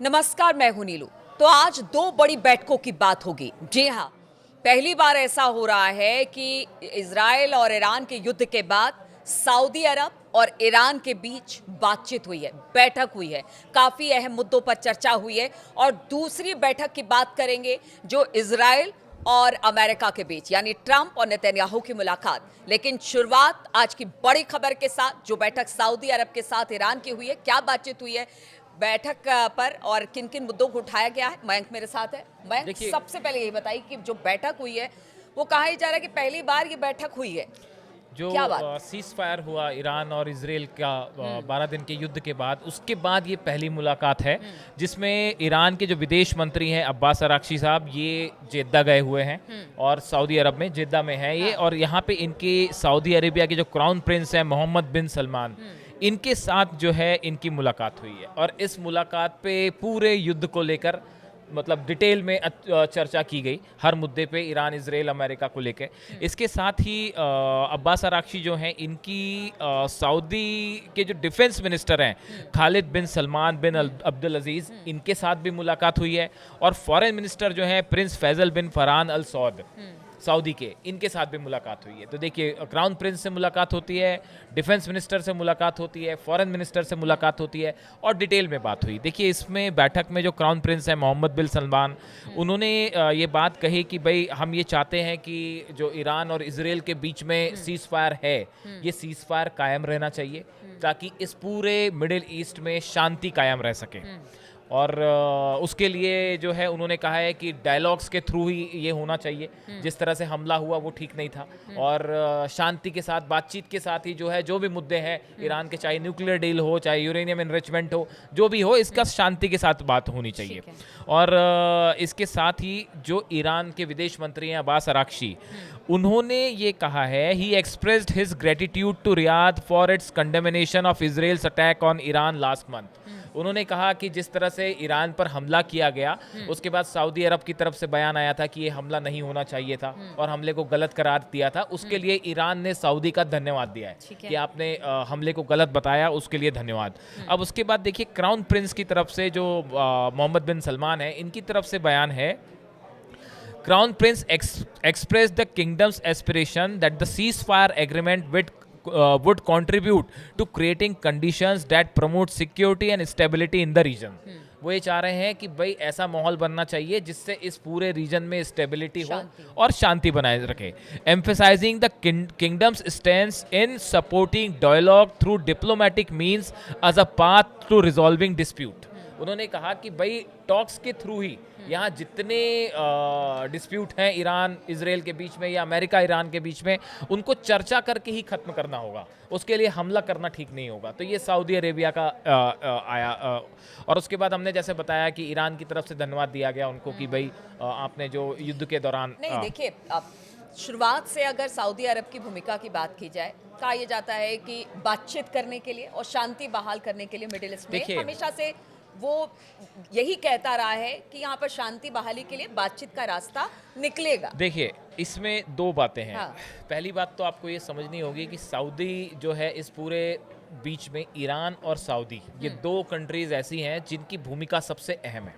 नमस्कार, मैं हूं नीलू। तो आज दो बड़ी बैठकों की बात होगी। जी हाँ, पहली बार ऐसा हो रहा है कि इजराइल और ईरान के युद्ध के बाद सऊदी अरब और ईरान के बीच बातचीत हुई है, बैठक हुई है, काफी अहम मुद्दों पर चर्चा हुई है। और दूसरी बैठक की बात करेंगे जो इजराइल और अमेरिका के बीच, यानी ट्रंप और नेतन्याहू की मुलाकात। लेकिन शुरुआत आज की बड़ी खबर के साथ, जो बैठक सऊदी अरब के साथ ईरान की हुई है। क्या बातचीत हुई है बैठक पर और किन किन मुद्दों को उठाया गया है? मयंक मेरे साथ है। मयंक, सबसे पहले यही बताइए कि जो बैठक हुई है वो कहा ही जा रहा है कि पहली बार ये बैठक हुई है। जो क्या बात? सीज फायर हुआ ईरान और इसराइल का 12 दिन के युद्ध के बाद, उसके बाद ये पहली मुलाकात है जिसमें ईरान के जो विदेश मंत्री हैं अब्बास अराक्ची साहब, ये जेद्दा गए हुए हैं और सऊदी अरब में जेद्दा में है ये। और यहाँ पे इनके सऊदी अरेबिया के जो क्राउन प्रिंस हैं मोहम्मद बिन सलमान, इनके साथ जो है इनकी मुलाकात हुई है। और इस मुलाकात पे पूरे युद्ध को लेकर मतलब डिटेल में चर्चा की गई, हर मुद्दे पे, ईरान, इजराइल, अमेरिका को लेकर। इसके साथ ही अब्बास अराक्ची जो हैं, इनकी सऊदी के जो डिफेंस मिनिस्टर हैं खालिद बिन सलमान बिन अब्दुल अजीज़, इनके साथ भी मुलाकात हुई है। और फॉरेन मिनिस्टर जो हैं प्रिंस फैजल बिन फरहान अल सऊद, सऊदी के, इनके साथ भी मुलाकात हुई है। तो देखिए, क्राउन प्रिंस से मुलाकात होती है, डिफेंस मिनिस्टर से मुलाकात होती है, फॉरेन मिनिस्टर से मुलाकात होती है और डिटेल में बात हुई। देखिए, इसमें बैठक में जो क्राउन प्रिंस है मोहम्मद बिन सलमान, उन्होंने ये बात कही कि भाई हम ये चाहते हैं कि जो ईरान और इसराइल के बीच में सीज फायर है, ये सीज फायर कायम रहना चाहिए ताकि इस पूरे मिडिल ईस्ट में शांति कायम रह सके। और उसके लिए जो है उन्होंने कहा है कि डायलॉग्स के थ्रू ही ये होना चाहिए। जिस तरह से हमला हुआ वो ठीक नहीं था। और शांति के साथ, बातचीत के साथ ही जो है, जो भी मुद्दे हैं ईरान के, चाहे न्यूक्लियर डील हो, चाहे यूरेनियम एनरिचमेंट हो, जो भी हो, इसका शांति के साथ बात होनी चाहिए। और इसके साथ ही जो ईरान के विदेश मंत्री हैं अब्बास अराक्ची, उन्होंने ये कहा है, he expressed his gratitude to Riyadh for its condemnation of Israel's attack on Iran last month. उन्होंने कहा कि जिस तरह से ईरान पर हमला किया गया, उसके बाद सऊदी अरब की तरफ से बयान आया था कि ये हमला नहीं होना चाहिए था और हमले को गलत करार दिया था। उसके लिए ईरान ने सऊदी का धन्यवाद दिया है कि आपने हमले को गलत बताया, उसके लिए धन्यवाद। अब उसके बाद देखिए, क्राउन प्रिंस की तरफ से जो मोहम्मद बिन सलमान है, इनकी तरफ से बयान है, Crown Prince expressed the kingdom's aspiration that the ceasefire agreement would contribute to creating conditions that promote security and stability in the region. वो ये चाह रहे हैं कि भाई ऐसा माहौल बनना चाहिए जिससे इस पूरे रीजन में स्टेबिलिटी हो और शांति बनाए रखे। Emphasizing the kingdom's stance in supporting dialogue through diplomatic means as a path to resolving dispute. उन्होंने कहा कि भाई टॉक्स के थ्रू ही यहाँ जितने डिस्प्यूट हैं ईरान इसराइल के बीच में या अमेरिका ईरान के बीच में, उनको चर्चा करके ही ख़त्म करना होगा। उसके लिए हमला करना ठीक नहीं होगा। तो ये सऊदी अरेबिया का आया। और उसके बाद हमने जैसे बताया कि ईरान की तरफ से धन्यवाद दिया गया उनको कि भाई आपने जो युद्ध के दौरान नहीं, देखिए, अब शुरुआत से अगर सऊदी अरब की भूमिका की बात की जाए, कहा यह जाता है कि बातचीत करने के लिए और शांति बहाल करने के लिए मिडिल ईस्ट में हमेशा से वो यही कहता रहा है कि यहाँ पर शांति बहाली के लिए बातचीत का रास्ता निकलेगा। देखिए, इसमें दो बातें हैं। पहली बात तो आपको ये समझनी होगी कि सऊदी जो है, इस पूरे बीच में ईरान और सऊदी, ये दो कंट्रीज ऐसी हैं जिनकी भूमिका सबसे अहम है।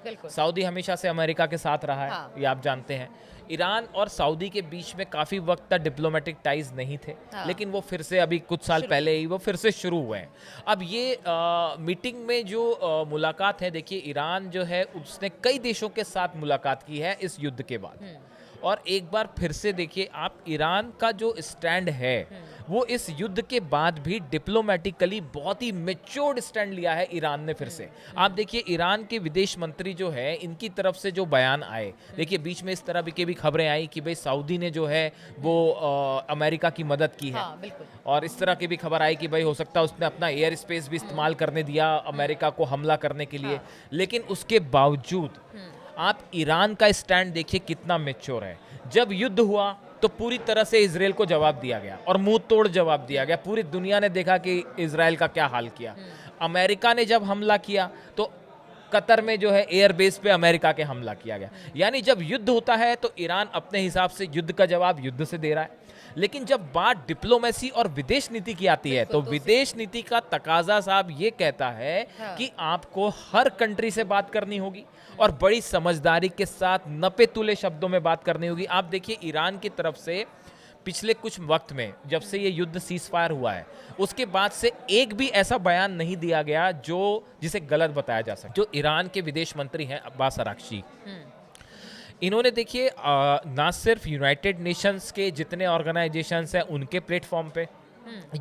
बिल्कुल। सऊदी हमेशा से अमेरिका के साथ रहा है, ये आप जानते हैं। ईरान और सऊदी के बीच में काफ़ी वक्त तक डिप्लोमेटिक टाइज नहीं थे, लेकिन वो फिर से अभी कुछ साल पहले ही वो फिर से शुरू हुए हैं। अब ये मीटिंग में जो मुलाकात है, देखिए, ईरान जो है उसने कई देशों के साथ मुलाकात की है इस युद्ध के बाद। और एक बार फिर से देखिए आप, ईरान का जो स्टैंड है वो इस युद्ध के बाद भी डिप्लोमेटिकली बहुत ही मैच्योर्ड स्टैंड लिया है ईरान ने फिर से। आप देखिए, ईरान के विदेश मंत्री जो है, इनकी तरफ से जो बयान आए, देखिए बीच में इस तरह की भी खबरें आई कि भाई सऊदी ने जो है वो अमेरिका की मदद की है। और इस तरह की भी खबर आई कि भाई हो सकता है उसने अपना एयर स्पेस भी इस्तेमाल करने दिया अमेरिका को हमला करने के लिए। लेकिन उसके बावजूद आप ईरान का स्टैंड देखिए कितना मैच्योर है। जब युद्ध हुआ तो पूरी तरह से इसराइल को जवाब दिया गया और मुंह तोड़ जवाब दिया गया। पूरी दुनिया ने देखा कि इसराइल का क्या हाल किया। अमेरिका ने जब हमला किया तो कतर में जो है एयरबेस पे अमेरिका के हमला किया गया। यानी जब युद्ध होता है तो ईरान अपने हिसाब से युद्ध का जवाब युद्ध से दे रहा है। लेकिन जब बात डिप्लोमेसी और विदेश नीति की आती है तो विदेश नीति का तकाजा साहब ये कहता है कि आपको हर कंट्री से बात करनी होगी और बड़ी समझदारी के साथ नपे तुले शब्दों में बात करनी होगी। आप देखिए ईरान की तरफ से पिछले कुछ वक्त में जब से ये युद्ध सीज फायर हुआ है उसके बाद से एक भी ऐसा बयान नहीं दिया गया जिसे गलत बताया जा सके। जो ईरान के विदेश मंत्री हैं अब्बास अराक्ची, इन्होंने देखिए ना सिर्फ यूनाइटेड नेशंस के जितने ऑर्गेनाइजेशंस हैं उनके प्लेटफॉर्म पे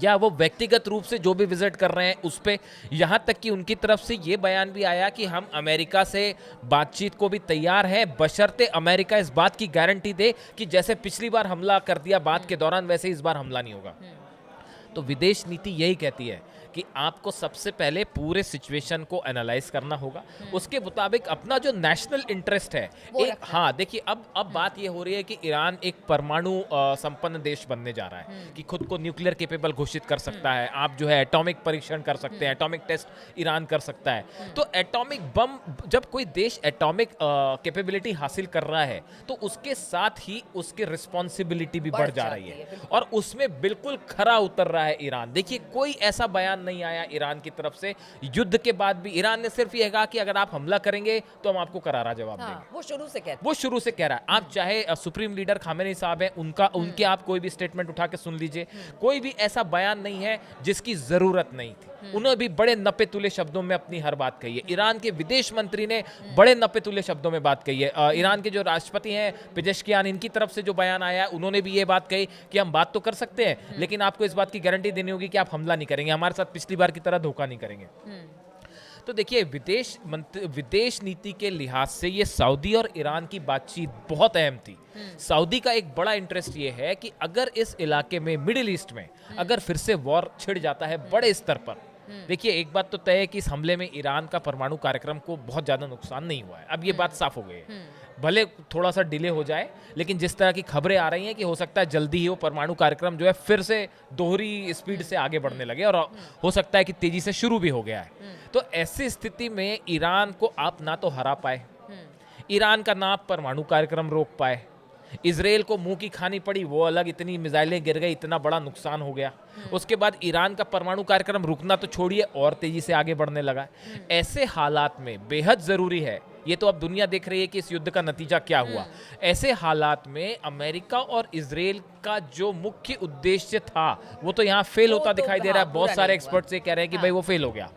या वो व्यक्तिगत रूप से जो भी विजिट कर रहे हैं उस पे, यहाँ तक कि उनकी तरफ से ये बयान भी आया कि हम अमेरिका से बातचीत को भी तैयार हैं बशर्ते अमेरिका इस बात की गारंटी दे कि जैसे पिछली बार हमला कर दिया बात के दौरान वैसे इस बार हमला नहीं होगा। तो विदेश नीति यही कहती है कि आपको सबसे पहले पूरे सिचुएशन को एनालाइज करना होगा, उसके मुताबिक अपना जो नेशनल इंटरेस्ट है एक, हाँ देखिए अब बात ये हो रही है कि ईरान एक परमाणु संपन्न देश बनने जा रहा है कि खुद को न्यूक्लियर केपेबल घोषित कर सकता है। आप जो है एटॉमिक परीक्षण कर सकते हैं, एटॉमिक टेस्ट ईरान कर सकता है। तो एटॉमिक बम, जब कोई देश एटॉमिक कैपेबिलिटी हासिल कर रहा है तो उसके साथ ही उसकी रिस्पॉन्सिबिलिटी भी बढ़ जा रही है और उसमें बिल्कुल खरा उतर रहा है ईरान। देखिए कोई ऐसा बयान नहीं आया ईरान की तरफ से युद्ध के बाद भी। ईरान ने सिर्फ यह कहा कि अगर आप हमला करेंगे तो हम आपको करारा जवाब देंगे। वो शुरू से कह रहा है। आप चाहे सुप्रीम लीडर खामेनी साहब हैं, उनके आप कोई भी स्टेटमेंट उठा के सुन लीजिए, कोई भी ऐसा बयान नहीं है जिसकी जरूरत नहीं थी। उन्होंने भी बड़े नपे तुले शब्दों में अपनी हर बात कही है। ईरान के विदेश मंत्री ने बड़े नपे तुले शब्दों में बात कही है। ईरान के जो राष्ट्रपति हैं पेजेश्कियान, इनकी तरफ से जो बयान आया है उन्होंने भी ये बात कही कि हम बात तो कर सकते हैं लेकिन आपको इस बात की गारंटी देनी होगी कि आप हमला नहीं करेंगे, हमारे साथ पिछली बार की तरह धोखा नहीं करेंगे। तो देखिए विदेश नीति के लिहाज से ये सऊदी और ईरान की बातचीत बहुत अहम थी। सऊदी का एक बड़ा इंटरेस्ट ये है कि अगर इस इलाके में मिडिल ईस्ट में अगर फिर से वॉर छिड़ जाता है बड़े स्तर पर, देखिए एक बात तो तय है कि इस हमले में ईरान का परमाणु कार्यक्रम को बहुत ज्यादा नुकसान नहीं हुआ है। अब ये बात साफ हो गई है, भले थोड़ा सा डिले हो जाए लेकिन जिस तरह की खबरें आ रही हैं कि हो सकता है जल्दी ही वो परमाणु कार्यक्रम जो है फिर से दोहरी स्पीड से आगे बढ़ने लगे और हो सकता है कि तेजी से शुरू भी हो गया है। तो ऐसी स्थिति में ईरान को आप ना तो हरा पाए, ईरान का ना आप परमाणु कार्यक्रम रोक पाए, इजराइल को मुंह की खानी पड़ी, वो अलग, इतनी मिसाइलें गिर गई, इतना बड़ा नुकसान हो गया। उसके बाद ईरान का परमाणु कार्यक्रम रुकना तो छोड़िए और तेजी से आगे बढ़ने लगा। ऐसे हालात में बेहद जरूरी है, ये तो अब दुनिया देख रही है कि इस युद्ध का नतीजा क्या हुआ। ऐसे हालात में अमेरिका और इजराइल का जो मुख्य उद्देश्य था वो तो यहाँ फेल होता दिखाई दे रहा है। बहुत सारे एक्सपर्ट्स ये कह रहे हैं कि भाई वो फेल हो गया।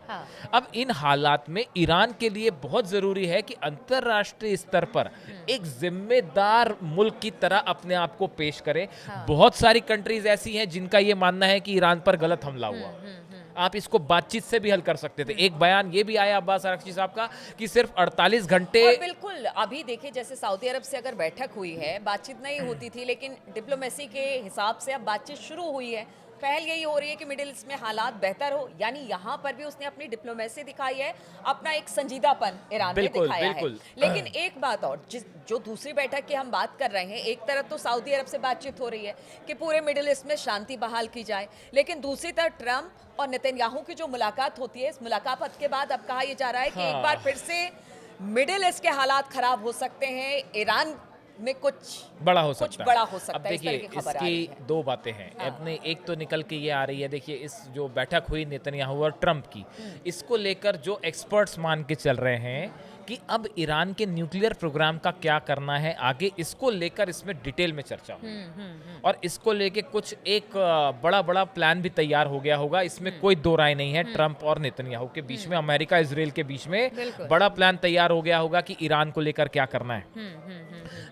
अब इन हालात में ईरान के लिए बहुत जरूरी है कि अंतरराष्ट्रीय स्तर पर एक जिम्मेदार मुल्क की तरह अपने आप को पेश करे। बहुत सारी कंट्रीज ऐसी हैं जिनका ये मानना है कि ईरान पर गलत हमला हुआ, आप इसको बातचीत से भी हल कर सकते थे। एक बयान ये भी आया अब्बास अराक्ची साहब का कि सिर्फ 48 घंटे। और बिल्कुल अभी देखिए जैसे सऊदी अरब से अगर बैठक हुई है, बातचीत नहीं होती थी लेकिन डिप्लोमेसी के हिसाब से अब बातचीत शुरू हुई है। पहल यही हो रही है कि मिडिल ईस्ट में हालात बेहतर हो, यानी यहाँ पर भी उसने अपनी डिप्लोमेसी दिखाई है, अपना एक संजीदापन ईरान में दिखाया है। लेकिन एक बात और, जो दूसरी बैठक की हम बात कर रहे हैं, एक तरफ तो सऊदी अरब से बातचीत हो रही है कि पूरे मिडिल ईस्ट में शांति बहाल की जाए, लेकिन दूसरी तरफ ट्रंप और नेतन्याहू की जो मुलाकात होती है, इस मुलाकात के बाद अब कहा यह जा रहा है कि एक बार फिर से मिडिल ईस्ट के हालात खराब हो सकते हैं, ईरान में कुछ बड़ा हो सकता है। अब देखिए इसकी दो बातें हैं। अपने एक तो निकल के ये आ रही है, देखिए इस जो बैठक हुई नेतन्याहू और ट्रंप की, इसको लेकर जो एक्सपर्ट्स मान के चल रहे हैं कि अब ईरान के न्यूक्लियर प्रोग्राम का क्या करना है आगे, इसको लेकर इसमें डिटेल में चर्चा हो और इसको लेके कुछ एक बड़ा प्लान भी तैयार हो गया होगा। इसमें कोई दो राय नहीं है। ट्रंप और नेतन्याहू के बीच में, अमेरिका इजराइल के बीच में बड़ा प्लान तैयार हो गया होगा कि ईरान को लेकर क्या करना है।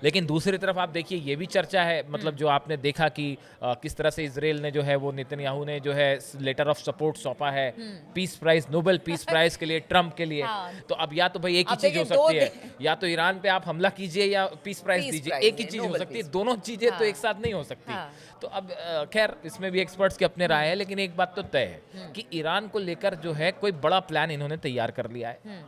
लेकिन दूसरी तरफ आप देखिए ये भी चर्चा है, मतलब जो आपने देखा कि किस तरह से इजराइल ने जो है वो नेतन्याहू ने जो है लेटर ऑफ सपोर्ट सौंपा है peace prize, Nobel peace prize के लिए ट्रंप के लिए। तो अब या तो भाई एक ही चीज हो सकती है, या तो ईरान पे आप हमला कीजिए या पीस प्राइज दीजिए, एक ही चीज हो सकती है। दोनों चीजें तो एक साथ नहीं हो सकती। तो अब खैर इसमें भी एक्सपर्ट्स के अपने राय है, लेकिन एक बात तो तय है कि ईरान को लेकर जो है कोई बड़ा प्लान इन्होंने तैयार कर लिया है।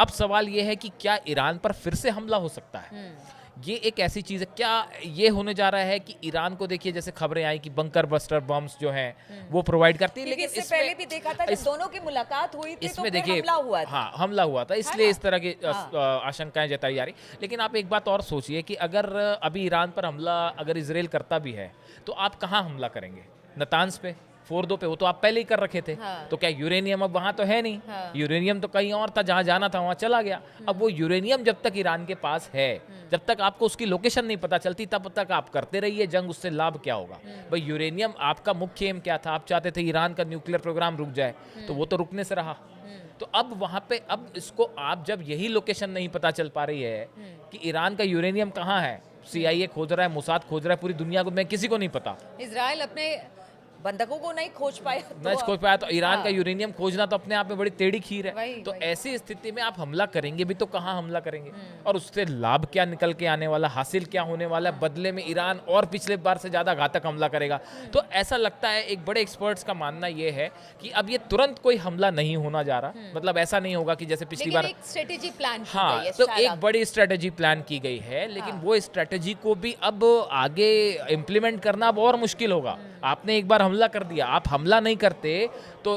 अब सवाल यह है कि क्या ईरान पर फिर से हमला हो सकता है? ये एक ऐसी चीज़ है, क्या ये होने जा रहा है कि ईरान को देखिए जैसे खबरें आई कि बंकर बस्टर बम्स जो हैं वो प्रोवाइड करती है, क्योंकि लेकिन इससे पहले भी देखा था जब दोनों की मुलाकात हुई थी तो इसमें फिर देखिए हमला हुआ था। हाँ हमला हुआ था, इसलिए इस तरह की आशंकाएं जताई जा रही। लेकिन आप एक बात और सोचिए कि अगर अभी ईरान पर हमला अगर इसराइल करता भी है तो आप कहाँ हमला करेंगे? नतान्स पे, फोर्दो पे, वो तो आप पहले ही कर रखे थे। हाँ। तो क्या यूरेनियम अब वहां तो है नहीं? हाँ। यूरेनियम तो कहीं और था, जहां जाना था वहां चला गया। अब वो यूरेनियम जब तक ईरान के पास है, जब तक आपको उसकी लोकेशन नहीं पता चलती, तब तक आप करते रहिए जंग, उससे लाभ क्या होगा? भाई यूरेनियम आपका मुख्य एम क्या था? आप चाहते थे ईरान का न्यूक्लियर प्रोग्राम रुक जाए, तो वो तो रुकने से रहा। तो अब वहां पे, अब इसको आप जब यही लोकेशन नहीं पता चल पा रही है कि ईरान का यूरेनियम कहाँ है, CIA खोज रहा है, मोसाद खोज रहा है, पूरी दुनिया को, मैं किसी को नहीं पता, इजराइल अपने बंधकों को नहीं खोज पाया नहीं खोज पाया, तो ईरान का यूरेनियम खोजना तो अपने आप में बड़ी टेढ़ी खीर है। वही, तो वही। ऐसी स्थिति में आप हमला करेंगे भी तो कहाँ हमला करेंगे, और उससे लाभ क्या निकल के आने वाला, हासिल क्या होने वाला है? बदले में ईरान और पिछले बार से ज्यादा घातक हमला करेगा। तो ऐसा लगता है, एक बड़े एक्सपर्ट्स का मानना यह है कि अब ये तुरंत कोई हमला नहीं होना जा रहा, मतलब ऐसा नहीं होगा कि जैसे पिछली बार एक स्ट्रेटेजी प्लान की हाँ, गई है तो शायद एक बड़ी स्ट्रेटेजी प्लान की गई है, लेकिन वो स्ट्रेटेजी को भी अब आगे इम्प्लीमेंट करना अब और मुश्किल होगा। आपने एक बार हमला कर दिया, आप हमला नहीं करते तो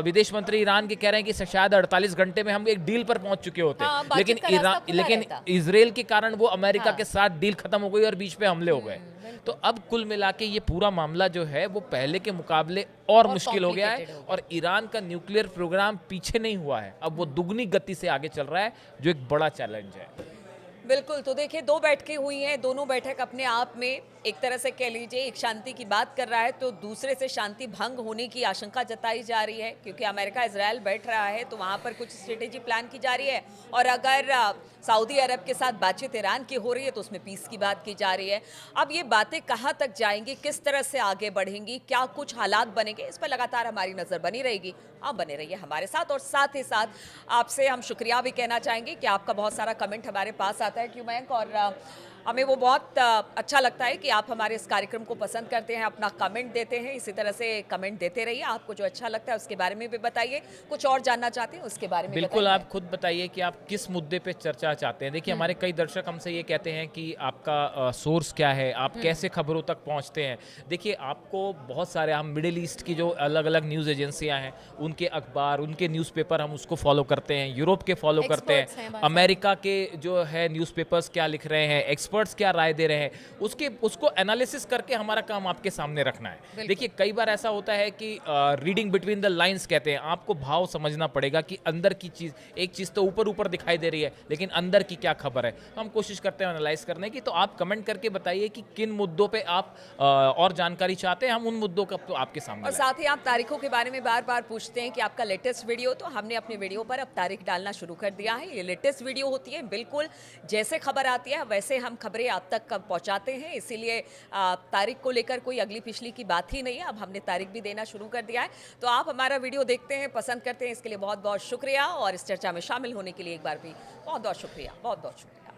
विदेश मंत्री ईरान के कह रहे हैं कि शायद 48 घंटे में हम एक डील पर पहुंच चुके होते। हाँ, लेकिन बातचीत का रास्ता खुला रहता। इजराइल के कारण वो अमेरिका के साथ डील खत्म हो गई और बीच पे हमले हो गए। तो अब कुल मिला के ये पूरा मामला जो है वो पहले के मुकाबले और मुश्किल हो गया है, और ईरान का न्यूक्लियर प्रोग्राम पीछे नहीं हुआ है, अब वो दुगनी गति से आगे चल रहा है, जो एक बड़ा चैलेंज है। बिल्कुल। तो देखिए, 2 बैठकें हुई हैं, दोनों बैठक अपने आप में एक तरह से कह लीजिए एक शांति की बात कर रहा है, तो दूसरे से शांति भंग होने की आशंका जताई जा रही है, क्योंकि अमेरिका इजराइल बैठ रहा है तो वहाँ पर कुछ स्ट्रेटेजी प्लान की जा रही है, और अगर सऊदी अरब के साथ बातचीत ईरान की हो रही है तो उसमें पीस की बात की जा रही है। अब ये बातें कहाँ तक जाएंगी, किस तरह से आगे बढ़ेंगी, क्या कुछ हालात बनेंगे, इस पर लगातार हमारी नज़र बनी रहेगी। आप बने रहिए हमारे साथ, और साथ ही साथ आपसे हम शुक्रिया भी कहना चाहेंगे कि आपका बहुत सारा कमेंट हमारे पास आता है क्यों मयंक, और हमें वो बहुत अच्छा लगता है कि आप हमारे इस कार्यक्रम को पसंद करते हैं, अपना कमेंट देते हैं। इसी तरह से कमेंट देते रहिए, आपको जो अच्छा लगता है उसके बारे में भी बताइए, कुछ और जानना चाहते हैं उसके बारे में बिल्कुल, आप खुद बताइए कि आप किस मुद्दे पे चर्चा चाहते हैं। देखिए, हमारे कई दर्शक हमसे ये कहते हैं कि आपका सोर्स क्या है, आप कैसे खबरों तक पहुंचते हैं। देखिए, आपको बहुत सारे, हम मिडिल ईस्ट की जो अलग अलग न्यूज़ एजेंसियां हैं, उनके अखबार, उनके न्यूज़पेपर हम उसको फॉलो करते हैं, यूरोप के फॉलो करते हैं, अमेरिका के जो है न्यूज़पेपर्स क्या लिख रहे हैं, एक्सपर्ट्स क्या राय दे रहे हैं, उसको एनालिसिस करके हमारा काम आपके सामने रखना है। देखिए, कई बार ऐसा होता है कि रीडिंग बिटवीन द लाइंस कहते हैं, आपको भाव समझना पड़ेगा कि अंदर की चीज़, एक चीज़ तो ऊपर ऊपर दिखाई दे रही है लेकिन अंदर की क्या खबर है। हम कोशिश करते हैं एनालाइज करने की, तो आप कमेंट करके बताइए कि किन मुद्दों पे आप और जानकारी चाहते हैं, हम उन मुद्दों का तो आपके सामने। और साथ ही आप तारीखों के बारे में बार बार पूछते हैं कि आपका लेटेस्ट वीडियो, तो हमने अपने वीडियो पर अब तारीख डालना शुरू कर दिया है। ये लेटेस्ट वीडियो होती है, बिल्कुल जैसे खबर आती है वैसे हम खबरें आप तक पहुंचाते हैं, इसीलिए तारीख को लेकर कोई अगली पिछली की बात ही नहीं है। अब हमने तारीख भी देना शुरू कर दिया है, तो आप हमारा वीडियो देखते हैं, पसंद करते हैं, इसके लिए बहुत बहुत शुक्रिया, और इस चर्चा में शामिल होने के लिए एक बार भी बहुत बहुत शुक्रिया, बहुत बहुत शुक्रिया।